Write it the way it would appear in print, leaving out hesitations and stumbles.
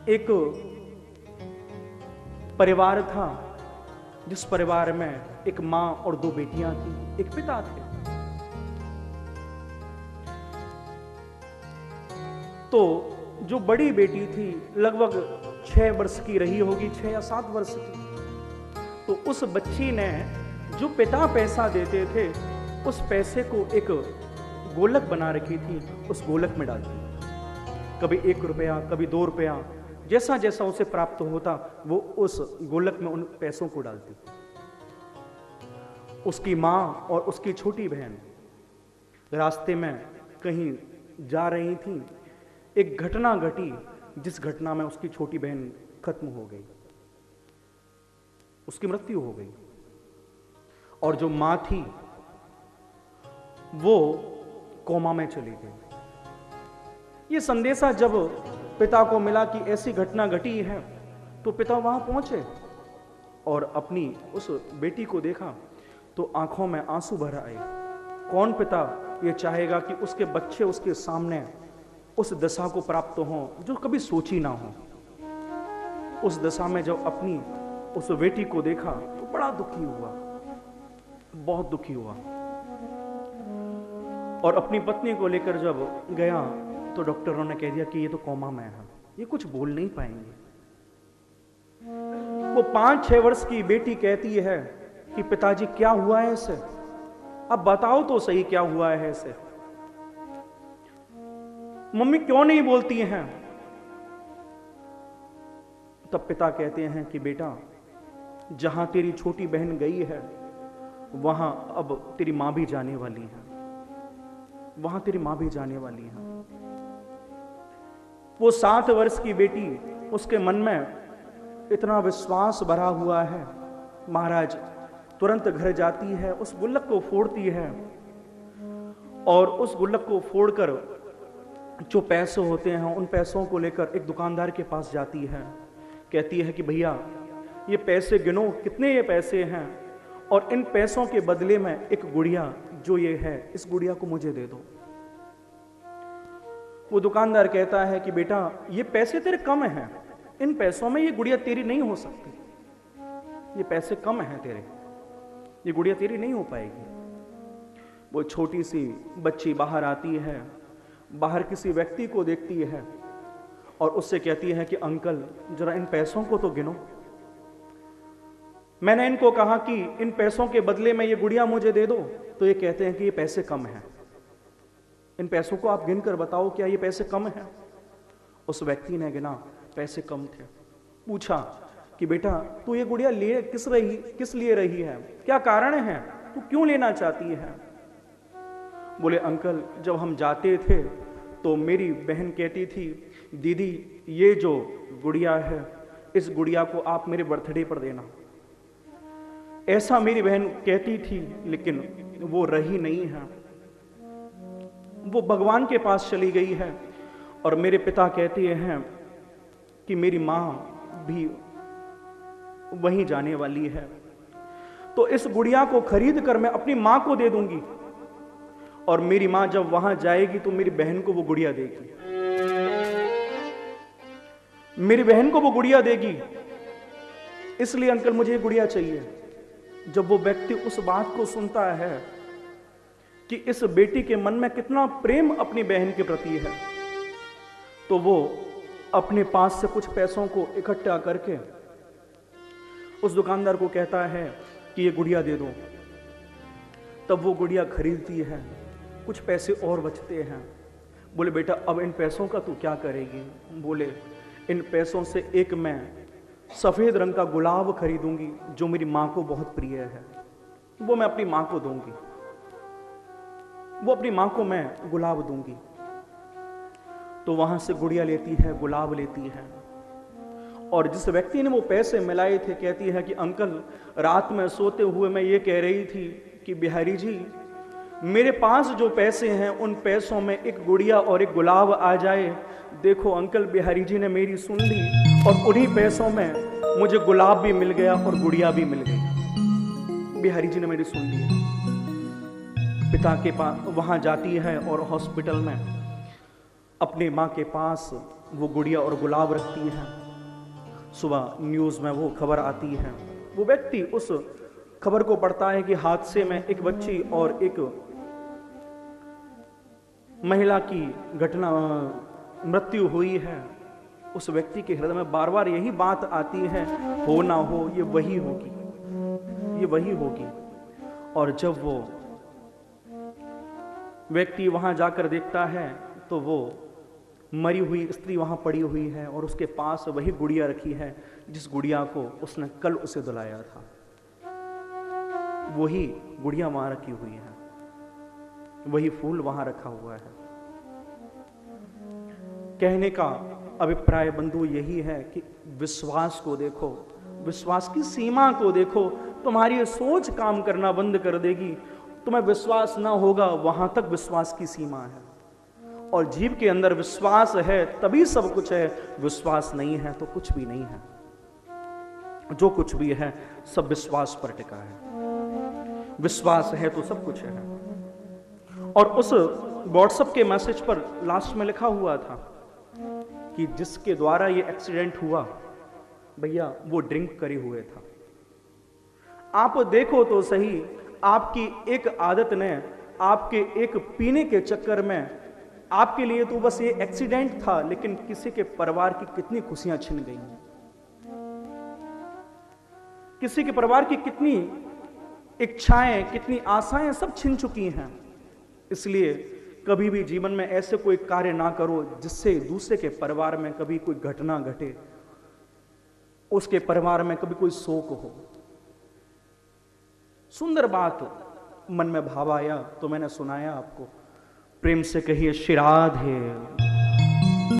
एक परिवार था जिस परिवार में एक मां और दो बेटियां थी, एक पिता थे। तो जो बड़ी बेटी थी लगभग 6 वर्ष की रही होगी, 6 या 7 वर्ष की। तो उस बच्ची ने जो पिता पैसा देते थे उस पैसे को एक गोलक बना रखी थी, उस गोलक में डालती। कभी 1 रुपया, कभी 2 रुपया, जैसा जैसा उसे प्राप्त होता वो उस गोलक में उन पैसों को डालती। उसकी मां और उसकी छोटी बहन रास्ते में कहीं जा रही थी। एक घटना घटी जिस घटना में उसकी छोटी बहन खत्म हो गई, उसकी मृत्यु हो गई। और जो मां थी वो कोमा में चली गई। ये संदेशा जब पिता को मिला कि ऐसी घटना घटी है तो पिता वहां पहुंचे और अपनी उस बेटी को देखा तो आंखों में आंसू भर आए। कौन पिता ये चाहेगा कि उसके बच्चे उसके सामने उस दशा को प्राप्त हो जो कभी सोची ना हो। उस दशा में जब अपनी उस बेटी को देखा तो बड़ा दुखी हुआ, बहुत दुखी हुआ। और अपनी पत्नी को लेकर जब गया तो डॉक्टरों ने कह दिया कि ये तो कोमा में है, ये कुछ बोल नहीं पाएंगे। वो 5-6 वर्ष की बेटी कहती है कि पिताजी क्या हुआ है इसे, अब बताओ तो सही क्या हुआ है इसे। मम्मी क्यों नहीं बोलती हैं। तब पिता कहते हैं कि बेटा जहां तेरी छोटी बहन गई है वहां अब तेरी मां भी जाने वाली है, वहां तेरी मां भी जाने वाली है। वो 7 वर्ष की बेटी, उसके मन में इतना विश्वास भरा हुआ है। महाराज तुरंत घर जाती है, उस गुल्लक को फोड़ती है और उस गुल्लक को फोड़कर जो पैसे होते हैं उन पैसों को लेकर एक दुकानदार के पास जाती है। कहती है कि भैया ये पैसे गिनो, कितने ये पैसे हैं, और इन पैसों के बदले में एक गुड़िया जो ये है इस गुड़िया को मुझे दे दो। वो दुकानदार कहता है कि बेटा ये पैसे तेरे कम हैं, इन पैसों में ये गुड़िया तेरी नहीं हो सकती, ये पैसे कम हैं तेरे, ये गुड़िया तेरी नहीं हो पाएगी। वो छोटी सी बच्ची बाहर आती है, बाहर किसी व्यक्ति को देखती है और उससे कहती है कि अंकल जरा इन पैसों को तो गिनो, मैंने इनको कहा कि इन पैसों के बदले में ये गुड़िया मुझे दे दो, तो ये कहते हैं कि ये पैसे कम हैं, इन पैसों को आप गिन कर बताओ क्या ये पैसे कम हैं। उस व्यक्ति ने गिना, पैसे कम थे। पूछा कि बेटा तू ये गुड़िया ले किस लिए रही है, क्या कारण है, तू क्यों लेना चाहती है। बोले अंकल जब हम जाते थे तो मेरी बहन कहती थी दीदी ये जो गुड़िया है इस गुड़िया को आप मेरे बर्थडे पर देना। ऐसा मेरी बहन कहती थी लेकिन वो रही नहीं है, वो भगवान के पास चली गई है। और मेरे पिता कहते हैं कि मेरी मां भी वहीं जाने वाली है, तो इस गुड़िया को खरीद कर मैं अपनी मां को दे दूंगी और मेरी मां जब वहां जाएगी तो मेरी बहन को वो गुड़िया देगी, मेरी बहन को वो गुड़िया देगी, इसलिए अंकल मुझे ये गुड़िया चाहिए। जब वो व्यक्ति उस बात को सुनता है कि इस बेटी के मन में कितना प्रेम अपनी बहन के प्रति है, तो वो अपने पास से कुछ पैसों को इकट्ठा करके उस दुकानदार को कहता है कि ये गुड़िया दे दो। तब वो गुड़िया खरीदती है, कुछ पैसे और बचते हैं। बोले बेटा अब इन पैसों का तू क्या करेगी। बोले इन पैसों से एक मैं सफेद रंग का गुलाब खरीदूंगी जो मेरी मां को बहुत प्रिय है, वो मैं अपनी मां को दूंगी, वो अपनी मां को मैं गुलाब दूंगी। तो वहां से गुड़िया लेती है, गुलाब लेती है और जिस व्यक्ति ने वो पैसे मिलाए थे कहती है कि अंकल रात में सोते हुए मैं ये कह रही थी कि बिहारी जी मेरे पास जो पैसे हैं उन पैसों में एक गुड़िया और एक गुलाब आ जाए। देखो अंकल बिहारी जी ने मेरी सुन ली और उन्हीं पैसों में मुझे गुलाब भी मिल गया और गुड़िया भी मिल गई। बिहारी जी ने मेरी सुन ली। पिता के पास वहां जाती है और हॉस्पिटल में अपनी माँ के पास वो गुड़िया और गुलाब रखती है। सुबह न्यूज़ में वो खबर आती है, वो व्यक्ति उस खबर को पढ़ता है कि हादसे में एक बच्ची और एक महिला की घटना मृत्यु हुई है। उस व्यक्ति के हृदय में बार बार यही बात आती है, हो ना हो ये वही होगी, ये वही होगी। और जब वो व्यक्ति वहां जाकर देखता है तो वो मरी हुई स्त्री वहां पड़ी हुई है और उसके पास वही गुड़िया रखी है जिस गुड़िया को उसने कल उसे दुलाया था। वही गुड़िया वहां रखी हुई है, वही फूल वहां रखा हुआ है। कहने का अभिप्राय बंधु यही है कि विश्वास को देखो, विश्वास की सीमा को देखो। तुम्हारी सोच काम करना बंद कर देगी, तुम्हें विश्वास ना होगा, वहां तक विश्वास की सीमा है। और जीव के अंदर विश्वास है तभी सब कुछ है, विश्वास नहीं है तो कुछ भी नहीं है। जो कुछ भी है सब विश्वास पर टिका है, विश्वास है तो सब कुछ है। और उस व्हाट्सएप के मैसेज पर लास्ट में लिखा हुआ था कि जिसके द्वारा ये एक्सीडेंट हुआ भैया वो ड्रिंक करे हुए था। आप देखो तो सही, आपकी एक आदत ने, आपके एक पीने के चक्कर में आपके लिए तो बस ये एक्सीडेंट था, लेकिन किसी के परिवार की कितनी खुशियां छिन गई, किसी के परिवार की कितनी इच्छाएं, कितनी आशाएं सब छिन चुकी हैं। इसलिए कभी भी जीवन में ऐसे कोई कार्य ना करो जिससे दूसरे के परिवार में कभी कोई घटना घटे, उसके परिवार में कभी कोई शोक हो। सुंदर बात मन में भाव आया तो मैंने सुनाया आपको। प्रेम से कहिए श्री राधे।